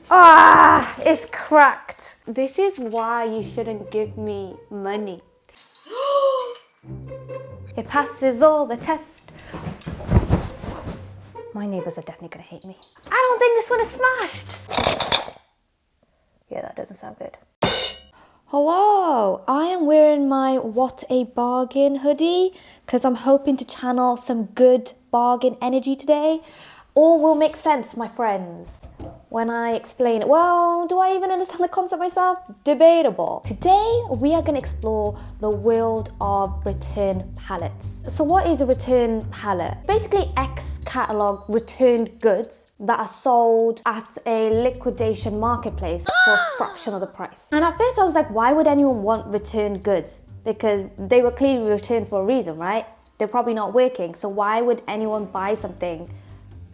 Ah, it's cracked. This is why you shouldn't give me money. It passes all the tests. My neighbors are definitely gonna hate me. I don't think this one is smashed. Yeah, that doesn't sound good. Hello, I am wearing my What a Bargain hoodie because I'm hoping to channel some good bargain energy today. All will make sense, my friends, when I explain it. Well, do I even understand the concept myself? Debatable. Today, we are going to explore the world of return pallets. So what is a return pallet? Basically, ex-catalog returned goods that are sold at a liquidation marketplace for a fraction of the price. And at first I was like, why would anyone want returned goods? Because they were clearly returned for a reason, right? They're probably not working. So why would anyone buy something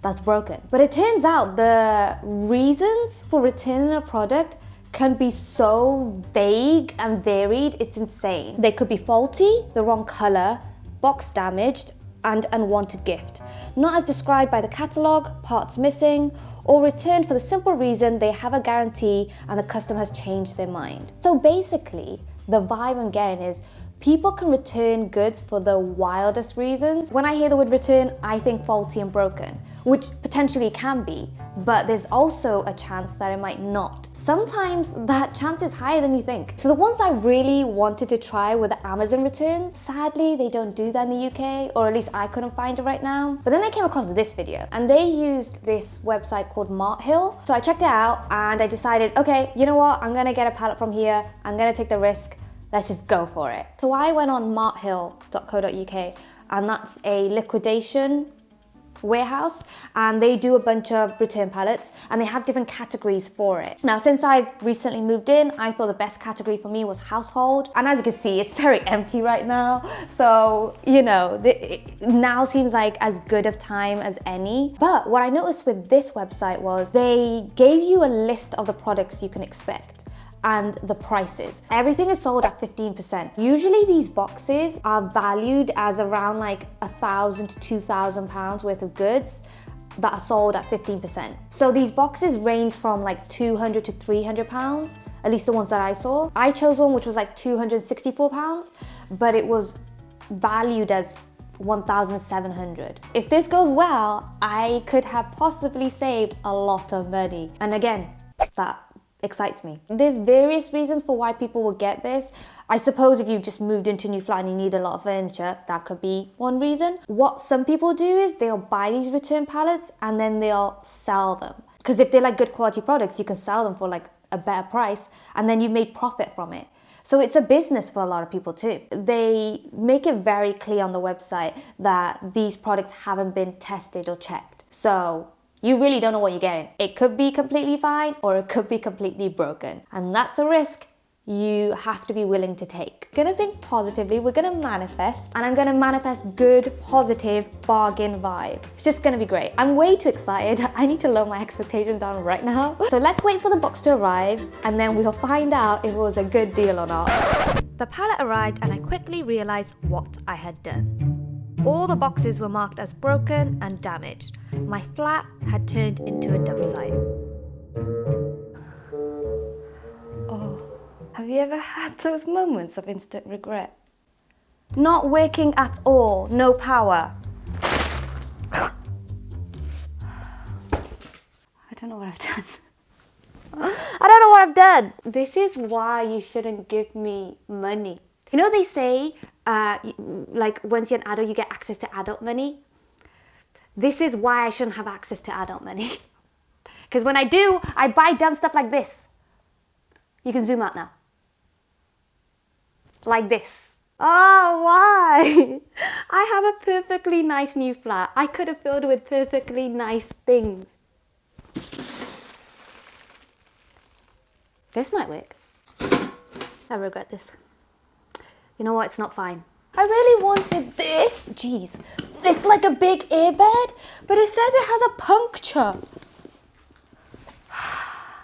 that's broken? But it turns out the reasons for returning a product can be so vague and varied, it's insane. They could be faulty, the wrong color, box damaged, and unwanted gift. Not as described by the catalogue, parts missing, or returned for the simple reason they have a guarantee and the customer has changed their mind. So basically, the vibe I'm getting is people can return goods for the wildest reasons. When I hear the word return, I think faulty and broken, which potentially can be, but there's also a chance that it might not. Sometimes that chance is higher than you think. So the ones I really wanted to try were the Amazon returns. Sadly, they don't do that in the UK, or at least I couldn't find it right now. But then I came across this video, and they used this website called Marthill. So I checked it out, and I decided, okay, you know what? I'm gonna get a pallet from here. I'm gonna take the risk. Let's just go for it. So I went on marthill.co.uk, and that's a liquidation warehouse, and they do a bunch of return pallets, and they have different categories for it. Now, since I've recently moved in, I thought the best category for me was household, and as you can see, it's very empty right now. So, you know, it now seems like as good of time as any. But what I noticed with this website was they gave you a list of the products you can expect and the prices. Everything is sold at 15%. Usually these boxes are valued as around like £1,000 to £2,000 worth of goods that are sold at 15%. So these boxes range from like £200 to £300, at least the ones that I saw. I chose one which was like £264, but it was valued as 1,700. If this goes well, I could have possibly saved a lot of money. And again, that excites me. There's various reasons for why people will get this. I suppose if you've just moved into a new flat and you need a lot of furniture, that could be one reason. What some people do is they'll buy these return pallets and then they'll sell them. Because if they're like good quality products, you can sell them for like a better price and then you've made profit from it. So it's a business for a lot of people too. They make it very clear on the website that these products haven't been tested or checked. So you really don't know what you're getting. It could be completely fine or it could be completely broken. And that's a risk you have to be willing to take. Gonna think positively, we're gonna manifest, and I'm gonna manifest good, positive bargain vibes. It's just gonna be great. I'm way too excited. I need to lower my expectations down right now. So let's wait for the box to arrive and then we'll find out if it was a good deal or not. The pallet arrived and I quickly realized what I had done. All the boxes were marked as broken and damaged. My flat had turned into a dump site. Oh, have you ever had those moments of instant regret? Not working at all, no power. I don't know what I've done. I don't know what I've done. This is why you shouldn't give me money. You know they say, like once you're an adult, you get access to adult money. This is why I shouldn't have access to adult money. Because when I do, I buy dumb stuff like this. You can zoom out now. Like this. Oh, why? I have a perfectly nice new flat. I could have filled it with perfectly nice things. This might work. I regret this. You know what? It's not fine. I really wanted this. Jeez. It's like a big airbed, but it says it has a puncture.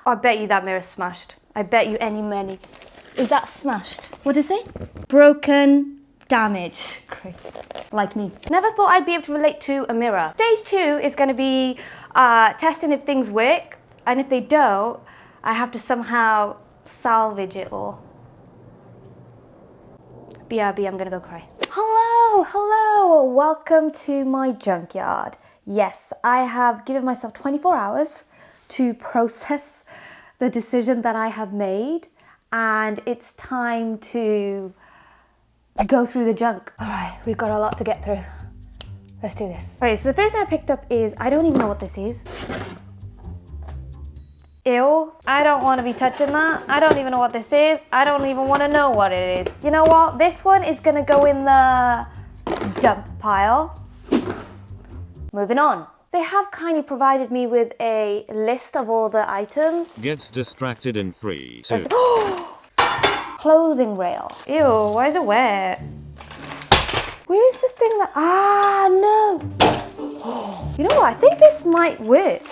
I bet you that mirror's smashed. I bet you any money. Is that smashed? What does it say? Broken, damaged. Great. Like me. Never thought I'd be able to relate to a mirror. Stage 2 is going to be testing if things work. And if they don't, I have to somehow salvage it all. BRB, I'm gonna go cry. Hello, welcome to my junkyard. Yes, I have given myself 24 hours to process the decision that I have made, and it's time to go through the junk. All right, we've got a lot to get through. Let's do this. Okay, so the first thing I picked up is, I don't even know what this is. Ew, I don't want to be touching that. I don't even know what this is. I don't even want to know what it is. You know what? This one is going to go in the dump pile. Moving on. They have kindly provided me with a list of all the items. Get distracted in 3, 2. Clothing rail. Ew, why is it wet? Where's the thing that... no. You know what? I think this might work.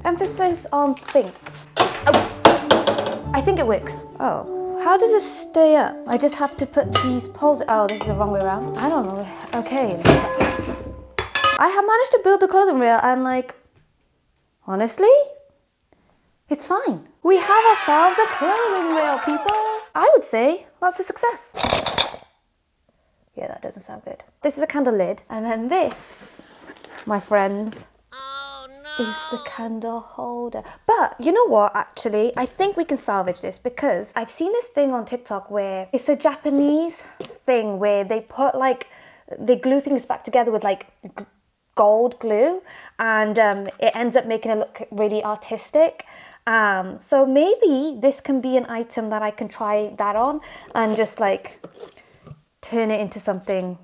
Emphasis on think. Oh, I think it works. Oh, how does it stay up? I just have to put these poles. Oh, this is the wrong way around. I don't know. Okay. I have managed to build the clothing rail and honestly, it's fine. We have ourselves a clothing rail, people. I would say that's a success. Yeah, that doesn't sound good. This is a candle lid. And then this, my friends, is the candle holder. But you know what, actually, I think we can salvage this because I've seen this thing on TikTok where it's a Japanese thing where they put they glue things back together with gold glue, and it ends up making it look really artistic. So maybe this can be an item that I can try that on and just turn it into something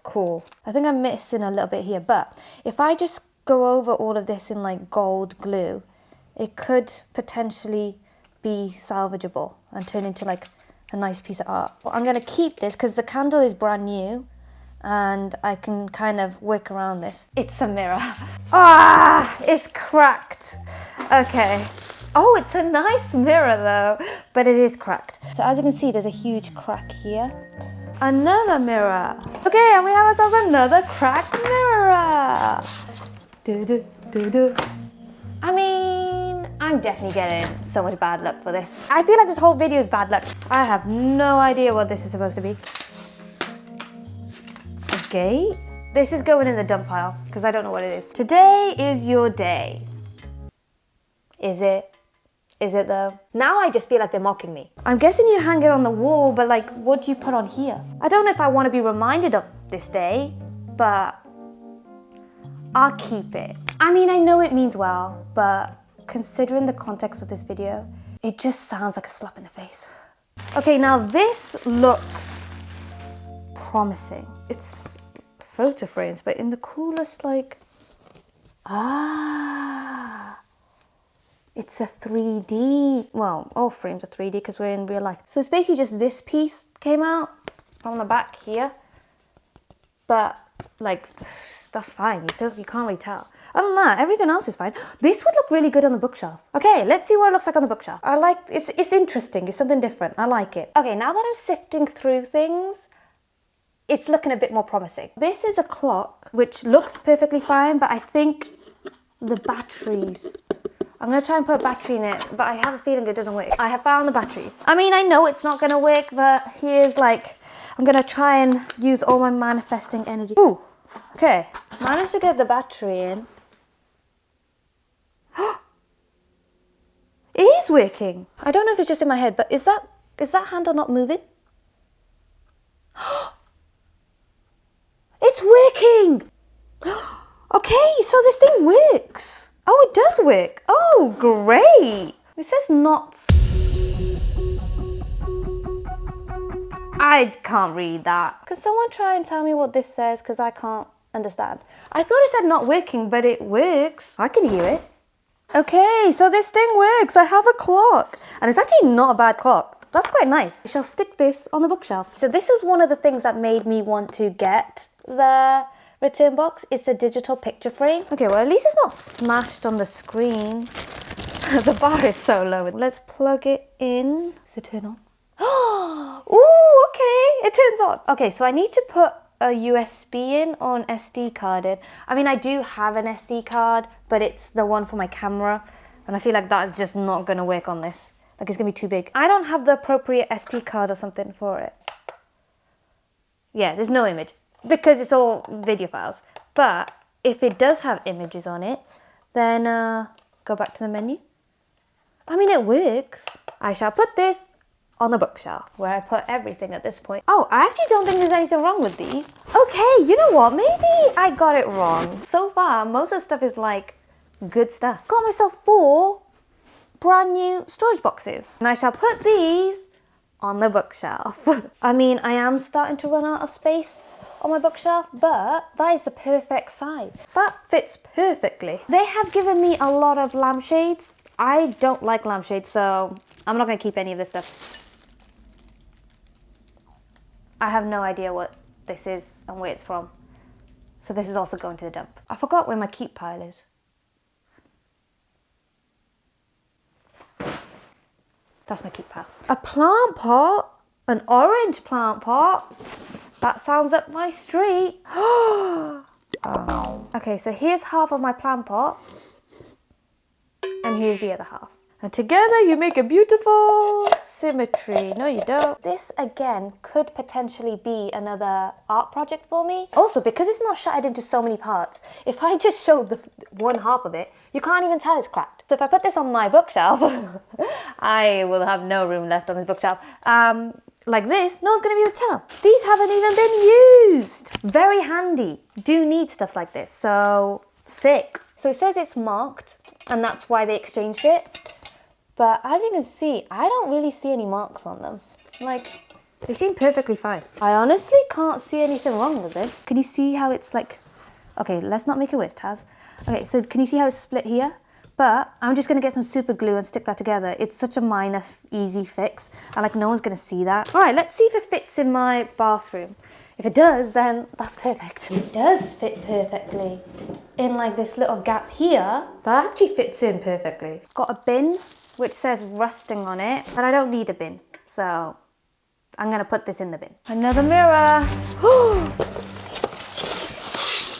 cool. I think I'm missing a little bit here, but if I just go over all of this in gold glue, it could potentially be salvageable and turn into a nice piece of art. Well, I'm gonna keep this because the candle is brand new and I can kind of work around this. It's a mirror. It's cracked. Okay. Oh, it's a nice mirror though, but it is cracked. So as you can see, there's a huge crack here. Another mirror. Okay, and we have ourselves another cracked mirror. I mean, I'm definitely getting so much bad luck for this. I feel like this whole video is bad luck. I have no idea what this is supposed to be. A gate? This is going in the dump pile because I don't know what it is. Today is your day. Is it? Is it though? Now I just feel like they're mocking me. I'm guessing you hang it on the wall, but what do you put on here? I don't know if I want to be reminded of this day, but I'll keep it. I mean, I know it means well, but considering the context of this video, it just sounds like a slap in the face. Okay, now this looks promising. It's photo frames, but in the coolest it's a 3D. Well, all frames are 3D because we're in real life. So it's basically just this piece came out from the back here, but that's fine. You can't really tell. Other than that, everything else is fine. This would look really good on the bookshelf. Okay, let's see what it looks like on the bookshelf. It's interesting. It's something different. I like it. Okay, now that I'm sifting through things, it's looking a bit more promising. This is a clock, which looks perfectly fine, but I think the batteries, I'm gonna try and put a battery in it, but I have a feeling it doesn't work. I have found the batteries. I mean, I know it's not gonna work, but here's I'm gonna try and use all my manifesting energy. Ooh, okay. Managed to get the battery in. It is working. I don't know if it's just in my head, but is that handle not moving? It's working! Okay, so this thing works. Oh, it does work. Oh, great. It says not. I can't read that. Can someone try and tell me what this says? Because I can't understand. I thought it said not working, but it works. I can hear it. Okay, so this thing works. I have a clock. And it's actually not a bad clock. That's quite nice. I shall stick this on the bookshelf. So this is one of the things that made me want to get the return box. It's a digital picture frame. Okay, well, at least it's not smashed on the screen. The bar is so low. Let's plug it in. Does it turn on? Ooh, okay, it turns on. Okay, so I need to put a USB in or an SD card in. I mean, I do have an SD card, but it's the one for my camera. And I feel like that is just not going to work on this. Like, it's going to be too big. I don't have the appropriate SD card or something for it. Yeah, there's no image because it's all video files. But if it does have images on it, then go back to the menu. I mean, it works. I shall put this on the bookshelf where I put everything at this point. Oh, I actually don't think there's anything wrong with these. Okay, you know what? Maybe I got it wrong. So far, most of the stuff is like good stuff. Got myself 4 brand new storage boxes. And I shall put these on the bookshelf. I mean, I am starting to run out of space on my bookshelf, but that is the perfect size. That fits perfectly. They have given me a lot of lampshades. I don't like lampshades, so I'm not going to keep any of this stuff. I have no idea what this is and where it's from. So this is also going to the dump. I forgot where my keep pile is. That's my keep pile. A plant pot? An orange plant pot? That sounds up my street. Oh. Okay, so here's half of my plant pot. And here's the other half. And together you make a beautiful symmetry. No, you don't. This, again, could potentially be another art project for me. Also, because it's not shattered into so many parts, if I just showed the one half of it, you can't even tell it's cracked. So if I put this on my bookshelf, I will have no room left on this bookshelf. Like this, no one's going to be able to tell. These haven't even been used. Very handy. Do need stuff like this. So, sick. So it says it's marked, and that's why they exchanged it. But as you can see, I don't really see any marks on them. Like, they seem perfectly fine. I honestly can't see anything wrong with this. Can you see how it's like... Okay, let's not make it worse, Taz. Okay, so can you see how it's split here? But I'm just going to get some super glue and stick that together. It's such a minor, easy fix. And like, no one's going to see that. All right, let's see if it fits in my bathroom. If it does, then that's perfect. It does fit perfectly in like this little gap here. That actually fits in perfectly. Got a bin which says rusting on it, but I don't need a bin. So I'm going to put this in the bin. Another mirror.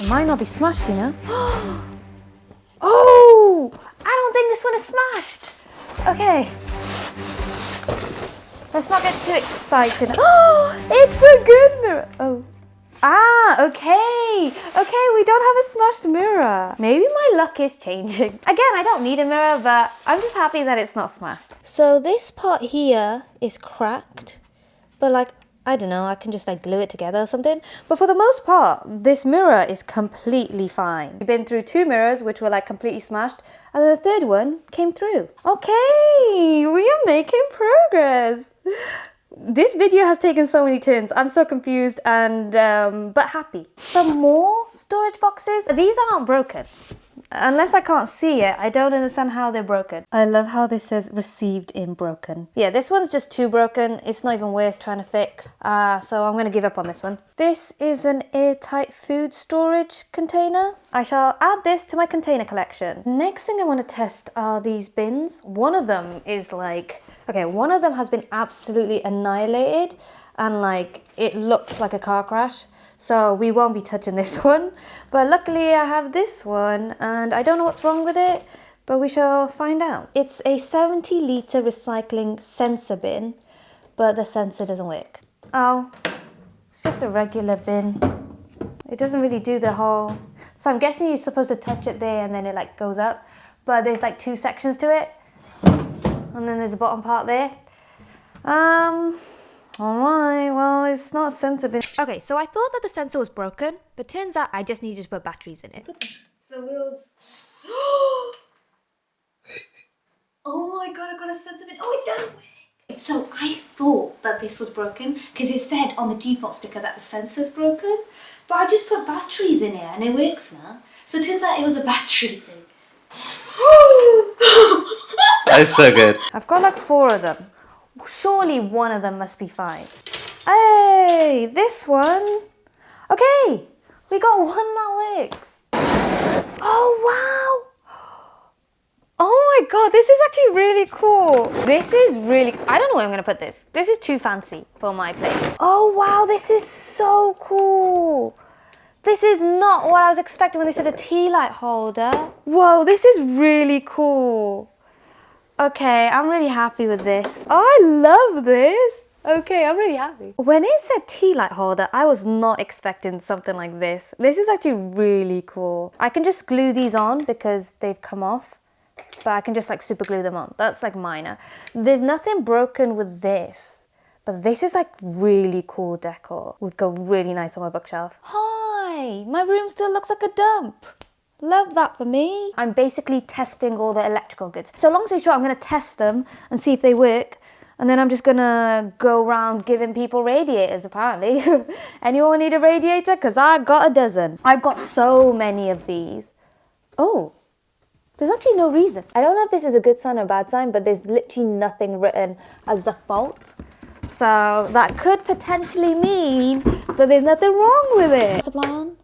It might not be smashed, you know. Oh, I don't think this one is smashed. Okay. Let's not get too excited. Oh, it's a good mirror. Oh. Ah, okay. Okay, we don't have a smashed mirror. Maybe my luck is changing. Again, I don't need a mirror, but I'm just happy that it's not smashed. So this part here is cracked, but like, I don't know, I can just like glue it together or something. But for the most part, this mirror is completely fine. We've been through 2 mirrors, which were like completely smashed, and then the third one came through. Okay, we are making progress. This video has taken so many turns. I'm so confused and, but happy. Some more storage boxes. These aren't broken. Unless I can't see it, I don't understand how they're broken. I love how this says received in broken. Yeah, this one's just too broken. It's not even worth trying to fix. So I'm gonna give up on this one. This is an airtight food storage container. I shall add this to my container collection. Next thing I want to test are these bins. One of them is like, okay, one of them has been absolutely annihilated and like it looks like a car crash. So we won't be touching this one. But luckily I have this one and I don't know what's wrong with it, but we shall find out. It's a 70-litre recycling sensor bin, but the sensor doesn't work. Oh, it's just a regular bin. It doesn't really do the whole... So I'm guessing you're supposed to touch it there and then it like goes up, but there's like 2 sections to it. And then there's the bottom part there. Alright, well, it's not a sensor bin. Okay, so I thought that the sensor was broken, but turns out I just needed to put batteries in it. So we'll... Oh my god, I got a sensor bin. Oh, it does work! So I thought that this was broken, because it said on the default sticker that the sensor's broken, but I just put batteries in it and it works now. So it turns out it was a battery thing. That's so good. I've got like 4 of them. Surely one of them must be fine. Hey, this one. Okay, we got one that works. Oh, wow. Oh my god, this is actually really cool. This is really, I don't know where I'm gonna put this. This is too fancy for my place. Oh wow, this is so cool. This is not what I was expecting when they said a tea light holder. Whoa, this is really cool. Okay, I'm really happy with this. Oh, I love this. Okay, I'm really happy. When it said tea light holder, I was not expecting something like this. This is actually really cool. I can just glue these on because they've come off, but I can just like super glue them on. That's like minor. There's nothing broken with this, but this is like really cool decor. Would go really nice on my bookshelf. Hi, my room still looks like a dump. Love that for me. I'm basically testing all the electrical goods. So long story short, I'm gonna test them and see if they work. And then I'm just gonna go around giving people radiators, apparently. Anyone need a radiator? Because I got a dozen. I've got so many of these. Oh, there's actually no reason. I don't know if this is a good sign or a bad sign, but there's literally nothing written as the fault. So that could potentially mean that there's nothing wrong with it. Supply on.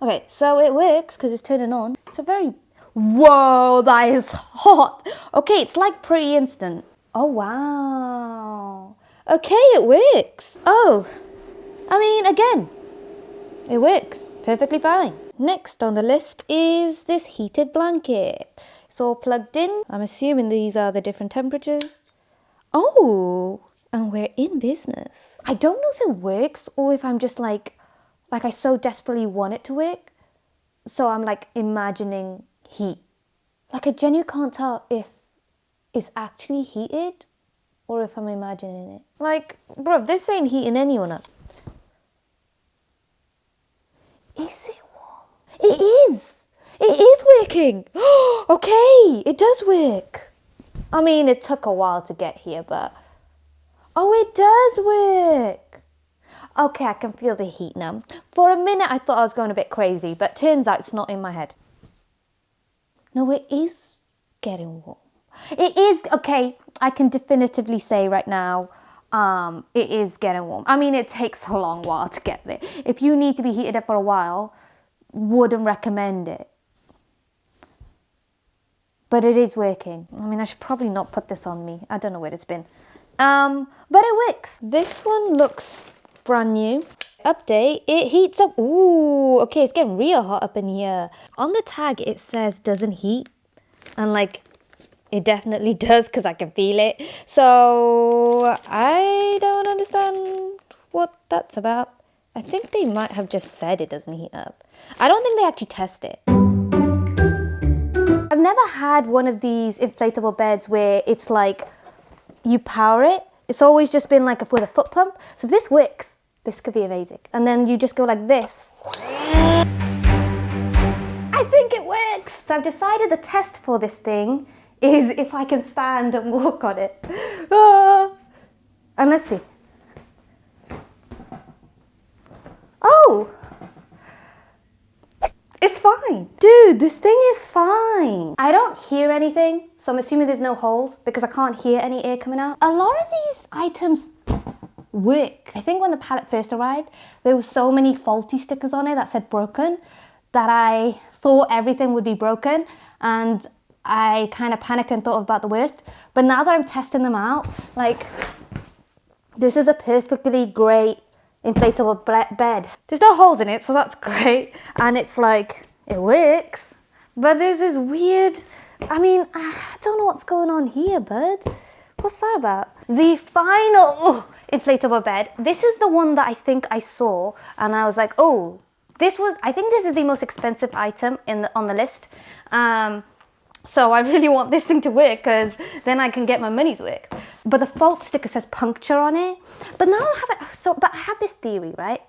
Okay, so it works because it's turning on. It's a very... Whoa, that is hot. Okay, it's like pretty instant. Oh, wow. Okay, it works. Oh, I mean, again, it works perfectly fine. Next on the list is this heated blanket. It's all plugged in. I'm assuming these are the different temperatures. Oh, and we're in business. I don't know if it works or if I'm just like I so desperately want it to work. So I'm like imagining heat. Like I genuinely can't tell if it's actually heated or if I'm imagining it. Like, bro, this ain't heating anyone up. Is it warm? It is! It is working! Okay, it does work. I mean, it took a while to get here, but... Oh, it does work! Okay, I can feel the heat now. For a minute, I thought I was going a bit crazy, but turns out it's not in my head. No, it is getting warm. It is, okay, I can definitively say right now, it is getting warm. I mean, it takes a long while to get there. If you need to be heated up for a while, wouldn't recommend it. But it is working. I mean, I should probably not put this on me. I don't know where it's been. But it works. This one looks brand new. Update, it heats up. Ooh, okay, it's getting real hot up in here. On the tag, it says doesn't heat. And like, it definitely does because I can feel it. So I don't understand what that's about. I think they might have just said it doesn't heat up. I don't think they actually test it. I've never had one of these inflatable beds where it's like you power it. It's always just been like with a foot pump. So if this works, this could be amazing. And then you just go like this. I think it works. So I've decided the test for this thing is if I can stand and walk on it. And let's see. Oh, it's fine. Dude, this thing is fine. I don't hear anything, so I'm assuming there's no holes because I can't hear any air coming out. A lot of these items work. I think when the pallet first arrived, there were so many faulty stickers on it that said broken that I thought everything would be broken, and I kind of panicked and thought about the worst. But now that I'm testing them out, like, this is a perfectly great inflatable bed. There's no holes in it, so that's great. And it's like, it works. But there's this weird, I mean, I don't know what's going on here, bud. What's that about? The final inflatable bed. This is the one that I think I saw, and I was like, oh, I think this is the most expensive item on the list. So I really want this thing to work because then I can get my money's worth. But the fault sticker says puncture on it. But now I have it, but I have this theory, right?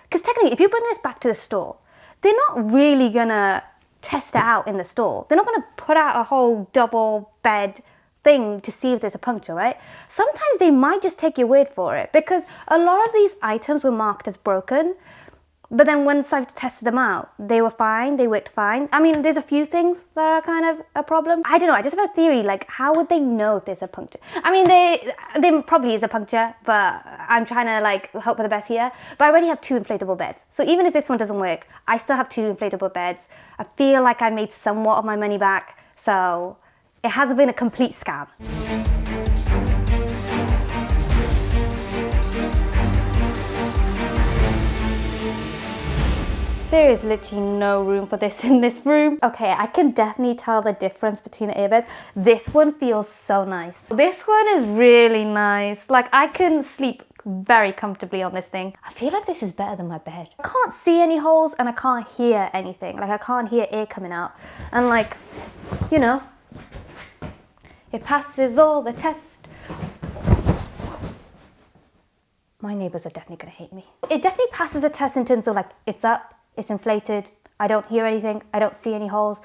Because technically, if you bring this back to the store, they're not really gonna test it out in the store. They're not gonna put out a whole double bed thing to see if there's a puncture, right? Sometimes they might just take your word for it because a lot of these items were marked as broken. But then once I've tested them out, they were fine, they worked fine. I mean, there's a few things that are kind of a problem. I don't know, I just have a theory, like, how would they know if there's a puncture? I mean, there probably is a puncture, but I'm trying to, like, hope for the best here. But I already have 2 inflatable beds. So even if this one doesn't work, I still have 2 inflatable beds. I feel like I made somewhat of my money back. So it hasn't been a complete scam. There is literally no room for this in this room. Okay, I can definitely tell the difference between the earbuds. This one feels so nice. This one is really nice. Like, I can sleep very comfortably on this thing. I feel like this is better than my bed. I can't see any holes and I can't hear anything. Like, I can't hear air coming out. And like, you know, it passes all the tests. My neighbors are definitely gonna hate me. It definitely passes a test in terms of like, it's up, it's inflated, I don't hear anything, I don't see any holes.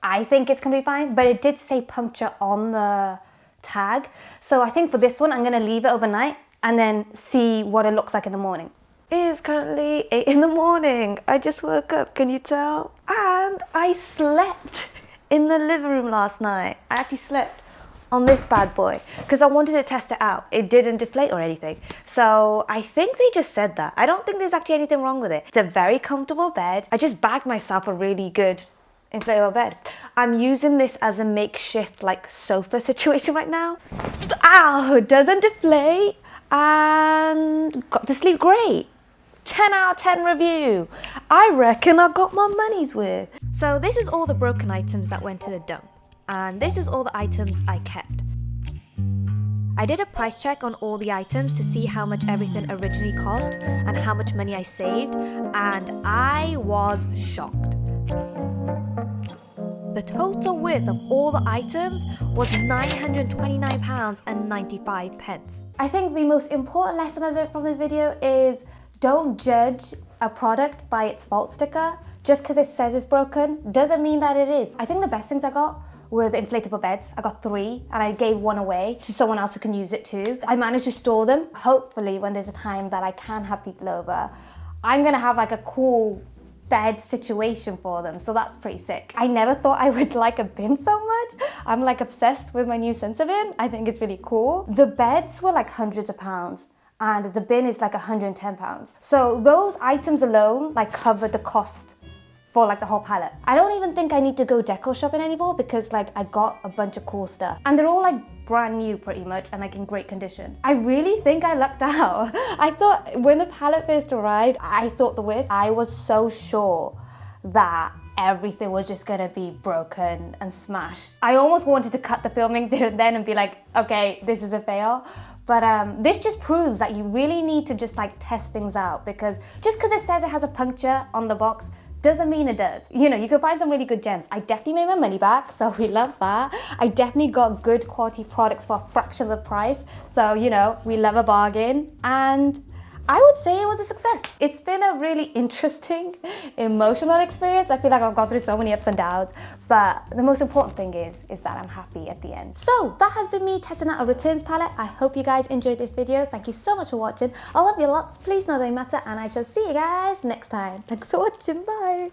I think it's gonna be fine, but it did say puncture on the tag. So I think for this one, I'm gonna leave it overnight and then see what it looks like in the morning. It is currently 8 in the morning. I just woke up, can you tell? And I slept in the living room last night. I actually slept on this bad boy because I wanted to test it out. It didn't deflate or anything. So I think they just said that. I don't think there's actually anything wrong with it. It's a very comfortable bed. I just bagged myself a really good inflatable bed. I'm using this as a makeshift like sofa situation right now. Ow, it doesn't deflate and got to sleep great. 10 out of 10 review. I reckon I got my money's worth. So this is all the broken items that went to the dump. And this is all the items I kept. I did a price check on all the items to see how much everything originally cost and how much money I saved, and I was shocked. The total worth of all the items was £929.95. I think the most important lesson I learned from this video is don't judge a product by its fault sticker. Just because it says it's broken doesn't mean that it is. I think the best things I got were the inflatable beds. I got 3 and I gave 1 away to someone else who can use it too. I managed to store them. Hopefully when there's a time that I can have people over, I'm gonna have like a cool bed situation for them. So that's pretty sick. I never thought I would like a bin so much. I'm like obsessed with my new sensor bin. I think it's really cool. The beds were like hundreds of pounds and the bin is like £110. So those items alone like covered the cost for like the whole pallet. I don't even think I need to go decor shopping anymore because like I got a bunch of cool stuff and they're all like brand new pretty much and like in great condition. I really think I lucked out. I thought when the pallet first arrived, I thought the worst. I was so sure that everything was just gonna be broken and smashed. I almost wanted to cut the filming there and then and be like, okay, this is a fail. But this just proves that you really need to just like test things out because just because it says it has a puncture on the box doesn't mean it does. You know, you can find some really good gems. I definitely made my money back, so we love that. I definitely got good quality products for a fraction of the price. So, you know, we love a bargain. And I would say it was a success. It's been a really interesting, emotional experience. I feel like I've gone through so many ups and downs, but the most important thing is that I'm happy at the end. So that has been me testing out a returns palette. I hope you guys enjoyed this video. Thank you so much for watching. I love you lots. Please know they matter, and I shall see you guys next time. Thanks for watching. Bye.